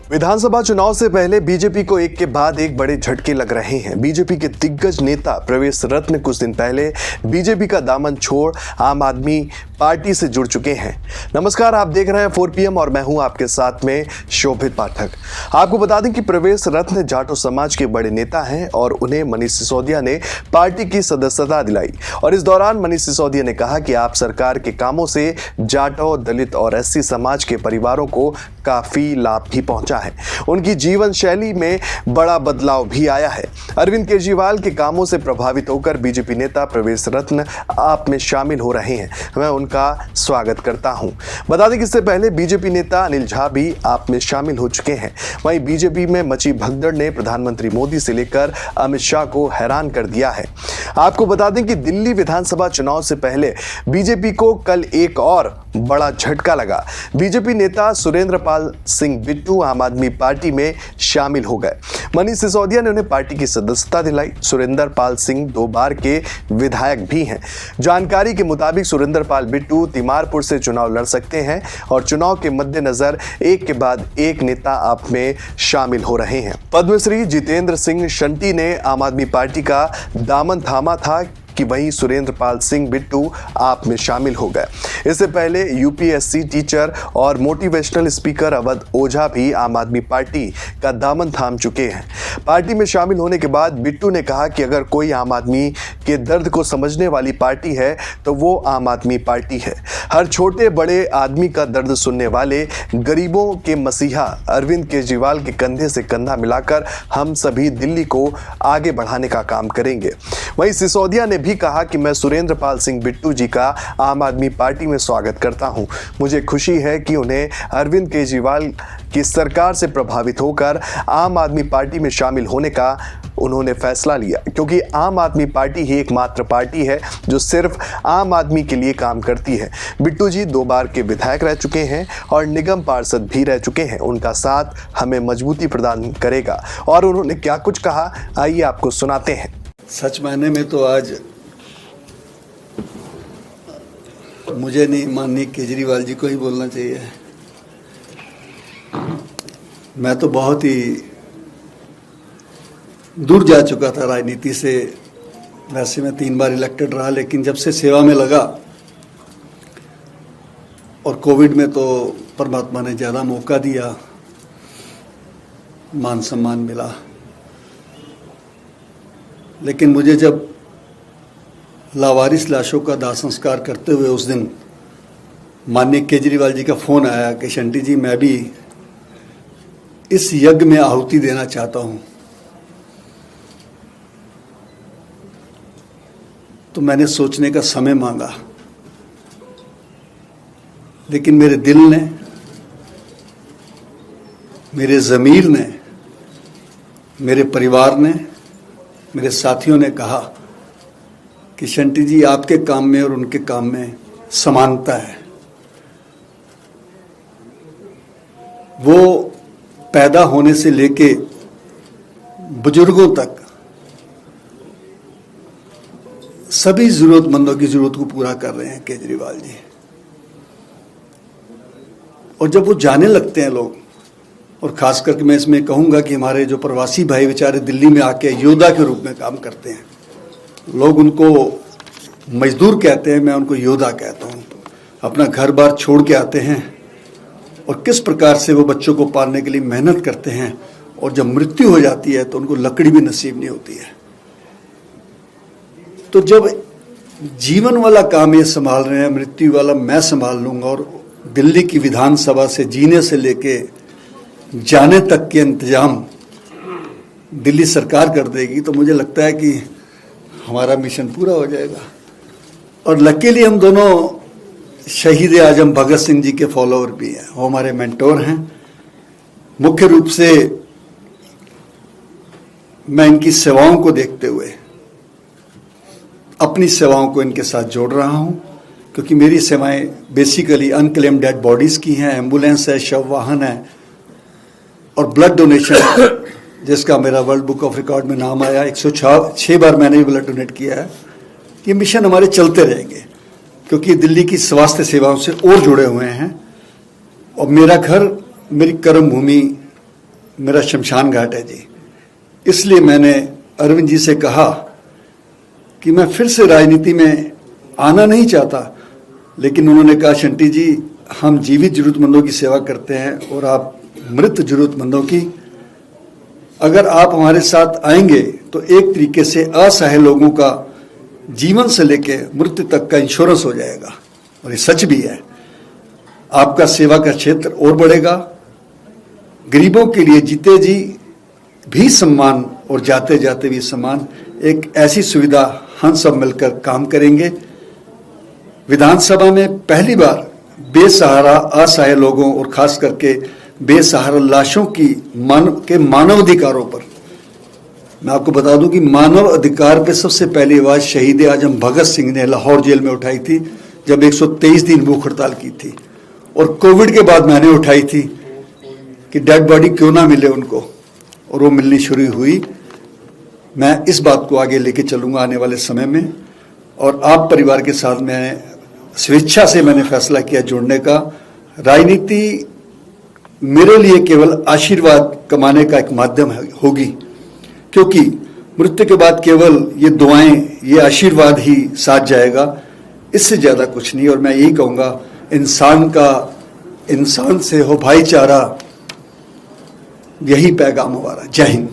विधानसभा चुनाव से पहले बीजेपी को एक के बाद एक बड़े झटके लग रहे हैं। बीजेपी के दिग्गज नेता प्रवेश रत्न कुछ दिन पहले बीजेपी का दामन छोड़ आम आदमी पार्टी से जुड़ चुके हैं। नमस्कार, आप देख रहे हैं 4 PM और मैं हूं आपके साथ में शोभित पाठक। आपको बता दें कि प्रवेश रत्न जाटो समाज के बड़े नेता हैं और उन्हें मनीष सिसोदिया ने पार्टी की सदस्यता दिलाई और इस दौरान मनीष सिसोदिया ने कहा कि आप सरकार के कामों से जाटो, दलित और SC समाज के परिवारों को काफी लाभ भी पहुंचा है। उनकी जीवन शैली में बड़ा बदलाव भी आया है। अरविंद केजरीवाल के कामों से प्रभावित होकर बीजेपी नेता प्रवेश रत्न आप में शामिल हो रहे हैं। मैं उनका स्वागत करता हूं। बता दें कि इससे पहले बीजेपी नेता अनिल झा भी आप में शामिल हो चुके हैं। वहीं बीजेपी में मची भगदड़ ने प्रधानमंत्री मोदी से लेकर अमित शाह को हैरान कर दिया है। आपको बता दें कि दिल्ली विधानसभा चुनाव से पहले बीजेपी को कल एक और बड़ा झटका लगा। बीजेपी नेता सुरेंद्र पाल सिंह बिट्टू आम आदमी पार्टी में शामिल हो गए। मनीष सिसोदिया ने उन्हें पार्टी की सदस्यता दिलाई। सुरेंद्र पाल सिंह 2 बार के विधायक भी हैं। जानकारी के मुताबिक सुरेंद्र पाल बिट्टू तिमारपुर से चुनाव लड़ सकते हैं और चुनाव के मद्देनजर एक के बाद एक नेता आप में शामिल हो रहे हैं। पद्मश्री जितेंद्र सिंह शंटी ने आम आदमी पार्टी का दामन थामा था कि वहीं सुरेंद्र पाल सिंह बिट्टू आप में शामिल हो गए। इससे पहले UPSC टीचर और मोटिवेशनल स्पीकर अवध ओझा भी आम आदमी पार्टी का दामन थाम चुके हैं। पार्टी में शामिल होने के बाद बिट्टू ने कहा कि अगर कोई आम आदमी के दर्द को समझने वाली पार्टी है तो वो आम आदमी पार्टी है। हर छोटे बड़े आदमी का दर्द सुनने वाले गरीबों के मसीहा अरविंद केजरीवाल के कंधे से कंधा मिलाकर हम सभी दिल्ली को आगे बढ़ाने का काम करेंगे। वहीं सिसोदिया ने भी कहा कि मैं सुरेंद्र पाल सिंह बिट्टू जी का आम आदमी पार्टी में स्वागत करता हूं। मुझे खुशी है कि उन्हें अरविंद केजरीवाल की सरकार से प्रभावित होकर आम आदमी पार्टी में शामिल होने का उन्होंने फैसला लिया, क्योंकि आम आदमी पार्टी ही एकमात्र पार्टी है जो सिर्फ आम आदमी के लिए काम करती है। बिट्टू जी 2 बार के विधायक रह चुके हैं और निगम पार्षद भी रह चुके हैं। उनका साथ हमें मजबूती प्रदान करेगा। और उन्होंने क्या कुछ कहा, आइए आपको सुनाते हैं। सच मायने में तो आज मुझे नहीं, माननीय केजरीवाल जी को ही बोलना चाहिए। मैं तो बहुत ही दूर जा चुका था राजनीति से। वैसे मैं 3 बार इलेक्टेड रहा, लेकिन जब से सेवा में लगा और कोविड में तो परमात्मा ने ज़्यादा मौका दिया, मान सम्मान मिला। लेकिन मुझे जब लावारिस लाशों का दाह संस्कार करते हुए उस दिन माननीय केजरीवाल जी का फ़ोन आया कि शंटी जी मैं भी इस यज्ञ में आहुति देना चाहता हूं, तो मैंने सोचने का समय मांगा। लेकिन मेरे दिल ने, मेरे ज़मीर ने, मेरे परिवार ने, मेरे साथियों ने कहा कि शंटी जी आपके काम में और उनके काम में समानता है। वो पैदा होने से लेके बुजुर्गों तक सभी जरूरतमंदों की जरूरत को पूरा कर रहे हैं केजरीवाल जी। और जब वो जाने लगते हैं लोग, और खास करके मैं इसमें कहूंगा कि हमारे जो प्रवासी भाई बेचारे दिल्ली में आके योद्धा के रूप में काम करते हैं, लोग उनको मजदूर कहते हैं, मैं उनको योद्धा कहता हूँ। अपना घर बार छोड़ के आते हैं और किस प्रकार से वो बच्चों को पालने के लिए मेहनत करते हैं, और जब मृत्यु हो जाती है तो उनको लकड़ी भी नसीब नहीं होती है। तो जब जीवन वाला काम ये संभाल रहे हैं, मृत्यु वाला मैं संभाल लूँगा, और दिल्ली की विधानसभा से जीने से लेके जाने तक के इंतजाम दिल्ली सरकार कर देगी, तो मुझे लगता है कि हमारा मिशन पूरा हो जाएगा। और लकीली हम दोनों शहीद आजम भगत सिंह जी के फॉलोअर भी हैं, वो हमारे मेंटोर हैं। मुख्य रूप से मैं इनकी सेवाओं को देखते हुए अपनी सेवाओं को इनके साथ जोड़ रहा हूं, क्योंकि मेरी सेवाएं बेसिकली अनक्लेम्ड डेड बॉडीज़ की हैं, एम्बुलेंस है, शव वाहन है, और ब्लड डोनेशन जिसका मेरा वर्ल्ड बुक ऑफ रिकॉर्ड में नाम आया। 106 बार मैंने भी ब्लड डोनेट किया है। ये मिशन हमारे चलते रहेंगे, क्योंकि दिल्ली की स्वास्थ्य सेवाओं से और जुड़े हुए हैं। और मेरा घर, मेरी कर्म भूमि मेरा शमशान घाट है जी। इसलिए मैंने अरविंद जी से कहा कि मैं फिर से राजनीति में आना नहीं चाहता, लेकिन उन्होंने कहा शंटी जी हम जीवित जरूरतमंदों की सेवा करते हैं और आप मृत जरूरतमंदों की, अगर आप हमारे साथ आएंगे तो एक तरीके से असहाय लोगों का जीवन से लेके मृत्यु तक का इंश्योरेंस हो जाएगा। और ये सच भी है, आपका सेवा का क्षेत्र और बढ़ेगा, गरीबों के लिए जीते जी भी सम्मान और जाते जाते भी सम्मान, एक ऐसी सुविधा हम सब मिलकर काम करेंगे। विधानसभा में पहली बार बेसहारा असहाय लोगों और खास करके बेसहारा लाशों की मानव अधिकारों पर, मैं आपको बता दूं कि मानव अधिकार पे सबसे पहली आवाज शहीद आजम भगत सिंह ने लाहौर जेल में उठाई थी जब 123 दिन भूख हड़ताल की थी, और कोविड के बाद मैंने उठाई थी कि डेड बॉडी क्यों ना मिले उनको, और वो मिलनी शुरू हुई। मैं इस बात को आगे लेके चलूंगा आने वाले समय में, और आप परिवार के साथ मैं स्वेच्छा से मैंने फैसला किया जुड़ने का। राजनीति मेरे लिए केवल आशीर्वाद कमाने का एक माध्यम होगी, क्योंकि मृत्यु के बाद केवल ये दुआएं, ये आशीर्वाद ही साथ जाएगा, इससे ज्यादा कुछ नहीं। और मैं यही कहूंगा, इंसान से हो भाईचारा, यही पैगाम हमारा। जय हिंद।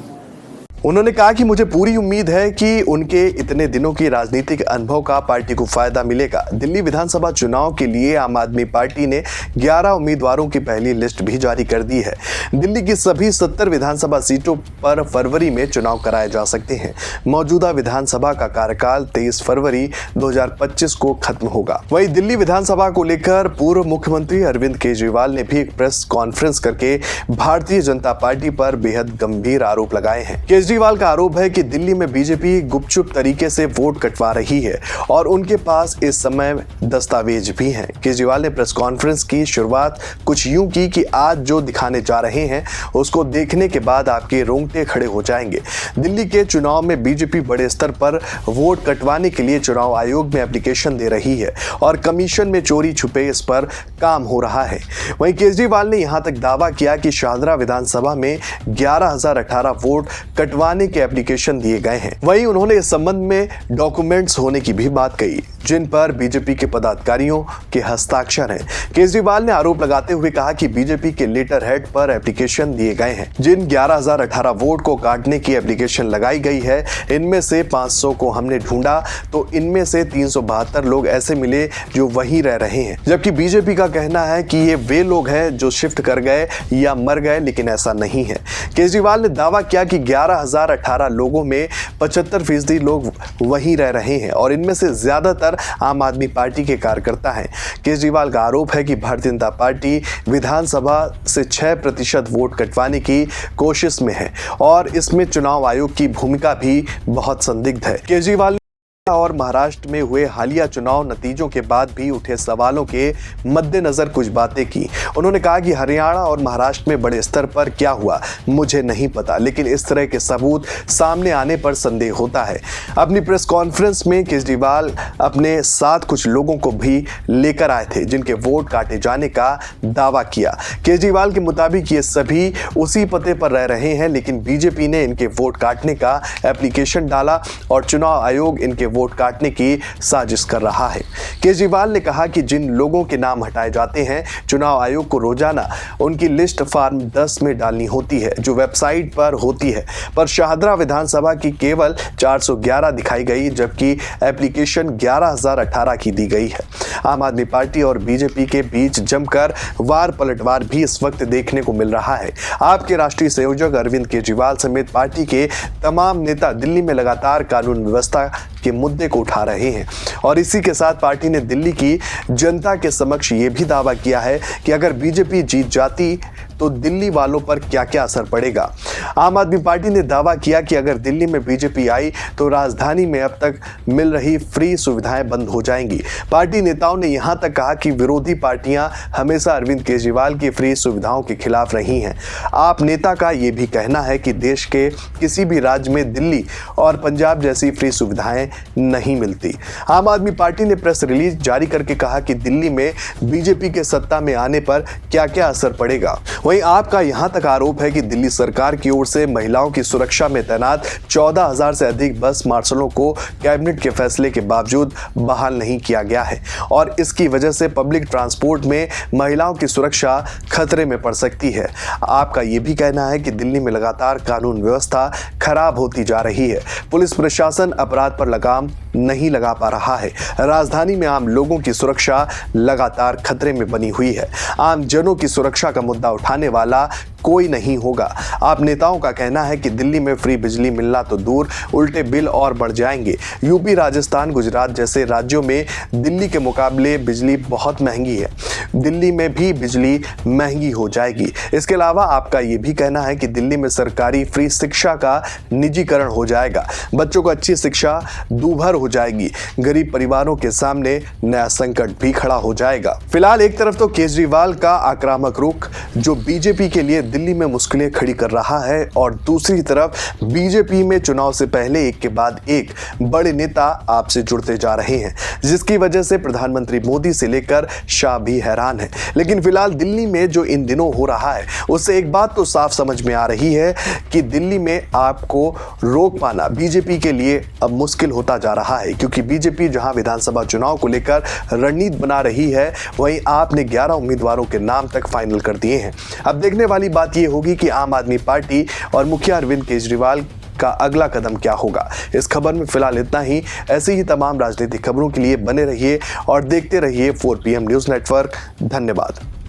उन्होंने कहा कि मुझे पूरी उम्मीद है कि उनके इतने दिनों की राजनीतिक अनुभव का पार्टी को फायदा मिलेगा। दिल्ली विधानसभा चुनाव के लिए आम आदमी पार्टी ने 11 उम्मीदवारों की पहली लिस्ट भी जारी कर दी है। दिल्ली की सभी 70 विधानसभा सीटों पर फरवरी में चुनाव कराए जा सकते हैं। मौजूदा विधानसभा का कार्यकाल 23 फरवरी 2025 को खत्म होगा। वहीं दिल्ली विधानसभा को लेकर पूर्व मुख्यमंत्री अरविंद केजरीवाल ने भी एक प्रेस कॉन्फ्रेंस करके भारतीय जनता पार्टी पर बेहद गंभीर आरोप लगाए हैं। केजरीवाल का आरोप है कि दिल्ली में बीजेपी गुपचुप तरीके से वोट कटवा रही है और उनके पास इस समय दस्तावेज भी हैं। केजरीवाल ने प्रेस कॉन्फ्रेंस की शुरुआत कुछ यूं की कि आज जो दिखाने जा रहे हैं उसको देखने के बाद आपके रोंगटे खड़े हो जाएंगे। दिल्ली के चुनाव में बीजेपी बड़े स्तर पर वोट कटवाने के लिए चुनाव आयोग में एप्लीकेशन दे रही है और कमीशन में चोरी छुपे इस पर काम हो रहा है। वहीं केजरीवाल ने यहां तक दावा किया कि शाहदरा विधानसभा में 11,018 वोट कटवाने के एप्लीकेशन दिए गए हैं। वहीं उन्होंने इस संबंध में डॉक्यूमेंट्स होने की भी बात कही जिन पर बीजेपी के पदाधिकारियों के हस्ताक्षर हैं। केजरीवाल ने आरोप लगाते हुए कहा कि बीजेपी के लेटर हेड पर एप्लीकेशन दिए गए हैं। जिन 11,018 वोट को काटने की एप्लीकेशन लगाई गई है, इनमें से 500 को हमने ढूंढा तो इनमें से 372 लोग ऐसे मिले जो वहीं रह रहे हैं, जबकि बीजेपी का कहना है कि ये वे लोग हैं जो शिफ्ट कर गए या मर गए, लेकिन ऐसा नहीं है। केजरीवाल ने दावा किया कि 11,018 लोगों में 75% लोग वहीं रह रहे हैं और इनमें से ज्यादातर आम आदमी पार्टी के कार्यकर्ता हैं। केजरीवाल का आरोप है कि भारतीय जनता पार्टी विधानसभा से 6% वोट कटवाने की कोशिश में है और इसमें चुनाव आयोग की भूमिका भी बहुत संदिग्ध है। केजरीवाल और महाराष्ट्र में हुए हालिया चुनाव नतीजों के बाद भी उठे सवालों के मद्देनजर कुछ बातें की। उन्होंने कहा कि हरियाणा और महाराष्ट्र में बड़े स्तर पर क्या हुआ मुझे नहीं पता, लेकिन इस तरह के सबूत सामने आने पर संदेह होता है। अपनी प्रेस कॉन्फ्रेंस में केजरीवाल अपने साथ कुछ लोगों को भी लेकर आए थे जिनके वोट काटे जाने का दावा किया। केजरीवाल के मुताबिक ये सभी उसी पते पर रह रहे हैं, लेकिन बीजेपी ने इनके वोट काटने का एप्लीकेशन डाला और चुनाव आयोग इनके वोट काटने की साजिश कर रहा है। केजरीवाल ने कहा कि जिन लोगों के नाम हटाए जाते हैं, चुनाव आयोग को रोजाना उनकी लिस्ट फॉर्म 10 में डालनी होती है जो वेबसाइट पर होती है, पर शाहदरा विधानसभा की केवल 411 दिखाई गई जबकि एप्लीकेशन 11,018 की दी गई है। आम आदमी पार्टी और बीजेपी के बीच जमकर वार पलटवार भी इस वक्त देखने को मिल रहा है। आपके राष्ट्रीय संयोजक अरविंद केजरीवाल समेत पार्टी के तमाम नेता दिल्ली में लगातार कानून व्यवस्था के मुद्दे को उठा रहे हैं और इसी के साथ पार्टी ने दिल्ली की जनता के समक्ष ये भी दावा किया है कि अगर बीजेपी जीत जाती तो दिल्ली वालों पर क्या क्या असर पड़ेगा। आम आदमी पार्टी ने दावा किया कि अगर दिल्ली में बीजेपी आई तो राजधानी में अब तक मिल रही फ्री सुविधाएं बंद हो जाएंगी। पार्टी नेताओं ने यहां तक कहा कि विरोधी पार्टियां हमेशा अरविंद केजरीवाल की फ्री सुविधाओं के खिलाफ रही हैं। आप नेता का यह भी कहना है कि देश के किसी भी राज्य में दिल्ली और पंजाब जैसी फ्री सुविधाएं नहीं मिलती। आम आदमी पार्टी ने प्रेस रिलीज जारी करके कहा कि दिल्ली में बीजेपी के सत्ता में आने पर क्या क्या असर पड़ेगा। वहीं आपका यहां तक आरोप है कि दिल्ली सरकार की ओर से महिलाओं की सुरक्षा में तैनात 14,000 से अधिक बस मार्शलों को कैबिनेट के फैसले के बावजूद बहाल नहीं किया गया है और इसकी वजह से पब्लिक ट्रांसपोर्ट में महिलाओं की सुरक्षा खतरे में पड़ सकती है। आपका यह भी कहना है कि दिल्ली में लगातार कानून व्यवस्था खराब होती जा रही है। पुलिस प्रशासन अपराध पर लगाम नहीं लगा पा रहा है। राजधानी में आम लोगों की सुरक्षा लगातार खतरे में बनी हुई है। आम जनों की सुरक्षा का मुद्दा उठाने वाला कोई नहीं होगा। आप नेताओं का कहना है कि दिल्ली में फ्री बिजली मिलना तो दूर, उल्टे बिल और बढ़ जाएंगे। यूपी, राजस्थान, गुजरात जैसे राज्यों में दिल्ली के मुकाबले बिजली बहुत महंगी है। दिल्ली में भी बिजली महंगी हो जाएगी। इसके अलावा आपका ये भी कहना है कि दिल्ली में सरकारी फ्री शिक्षा का निजीकरण हो जाएगा। बच्चों को अच्छी शिक्षा दूभर हो जाएगी। गरीब परिवारों के सामने नया संकट भी खड़ा हो जाएगा। फिलहाल एक तरफ तो केजरीवाल का आक्रामक रुख जो बीजेपी के लिए दिल्ली में मुश्किलें खड़ी कर रहा है और दूसरी तरफ बीजेपी में चुनाव से पहले एक के बाद एक बड़े नेता आपसे जुड़ते जा रहे हैं, जिसकी वजह से प्रधानमंत्री मोदी से लेकर शाह भी हैरान है। लेकिन फिलहाल दिल्ली में जो इन दिनों हो रहा है उससे एक बात तो साफ समझ में आ रही है कि दिल्ली में आपको रोक पाना बीजेपी के लिए अब मुश्किल होता जा रहा है, क्योंकि बीजेपी जहां विधानसभा चुनाव को लेकर रणनीति बना रही है वहीं आपने 11 उम्मीदवारों के नाम तक फाइनल कर दिए हैं। अब देखने वाली बात यह होगी कि आम आदमी पार्टी और मुखिया अरविंद केजरीवाल का अगला कदम क्या होगा। इस खबर में फिलहाल इतना ही। ऐसी ही तमाम राजनीतिक खबरों के लिए बने रहिए और देखते रहिए 4 PM न्यूज़ नेटवर्क। धन्यवाद।